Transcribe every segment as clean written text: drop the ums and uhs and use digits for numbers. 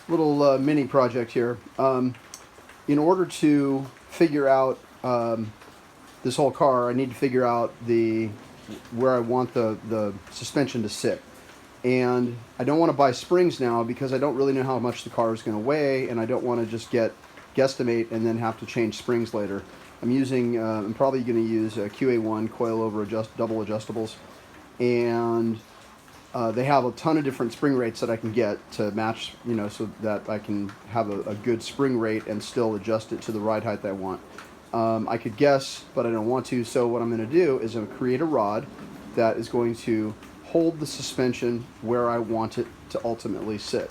little mini project here. In order to figure out this whole car, I need to figure out where I want the suspension to sit. And I don't want to buy springs now because I don't really know how much the car is going to weigh, and I don't want to just guesstimate and then have to change springs later. I'm probably going to use a QA1 coilover double adjustables, and they have a ton of different spring rates that I can get to match, so that I can have a good spring rate and still adjust it to the ride height that I want. I could guess, but I don't want to, so what I'm going to do is I'm going to create a rod that is going to hold the suspension where I want it to ultimately sit.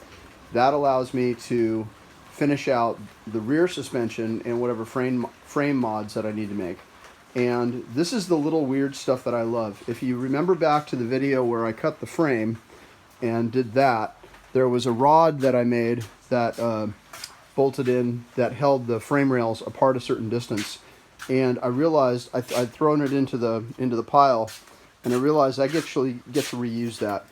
That allows me to finish out the rear suspension and whatever frame mods that I need to make. And this is the little weird stuff that I love. If you remember back to the video where I cut the frame and did that, there was a rod that I made that bolted in that held the frame rails apart a certain distance. And I realized I'd thrown it into the pile, and I realized I actually get to reuse that.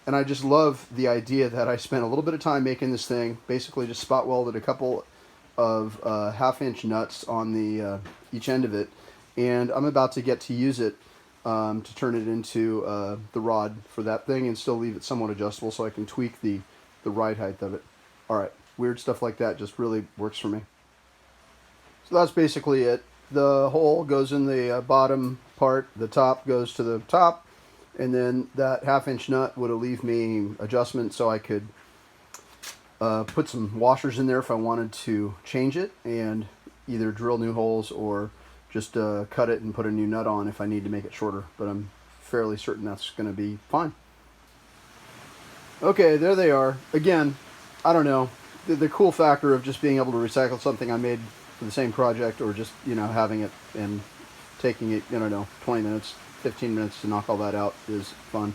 And I just love the idea that I spent a little bit of time making this thing. Basically just spot welded a couple of 1/2-inch nuts on the each end of it, and I'm about to get to use it to turn it into the rod for that thing and still leave it somewhat adjustable so I can tweak the ride height of it. Alright, weird stuff like that just really works for me. So that's basically it. The hole goes in the bottom part, the top goes to the top, and then that 1/2-inch nut would leave me adjustment so I could put some washers in there if I wanted to change it, and either drill new holes or just cut it and put a new nut on if I need to make it shorter, but I'm fairly certain that's going to be fine. Okay, there they are. Again, I don't know, the cool factor of just being able to recycle something I made for the same project, or just having it and taking it 20 minutes 15 minutes to knock all that out is fun.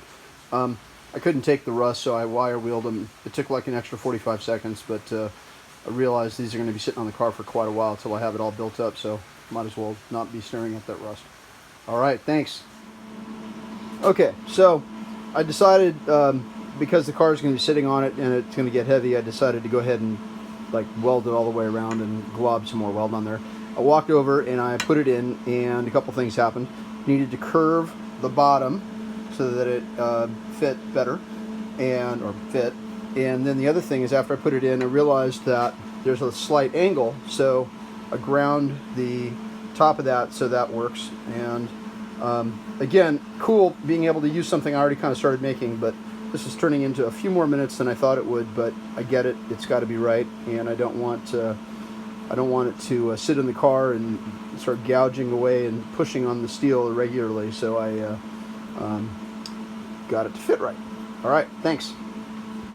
I couldn't take the rust, so I wire wheeled them. It took like an extra 45 seconds, but I realized these are going to be sitting on the car for quite a while until I have it all built up, so might as well not be staring at that rust. Alright, thanks. Okay, so I decided, because the car is going to be sitting on it and it's going to get heavy, I decided to go ahead and weld it all the way around and glob some more weld on there. I walked over and I put it in, and a couple things happened. Needed to curve the bottom so that it fit better, or fit. And then the other thing is, after I put it in, I realized that there's a slight angle, so I ground the top of that so that works. And again, cool being able to use something I already kind of started making, but this is turning into a few more minutes than I thought it would, but I get it. It's got to be right, and I don't want it to sit in the car and start gouging away and pushing on the steel irregularly, so I got it to fit right. All right, thanks.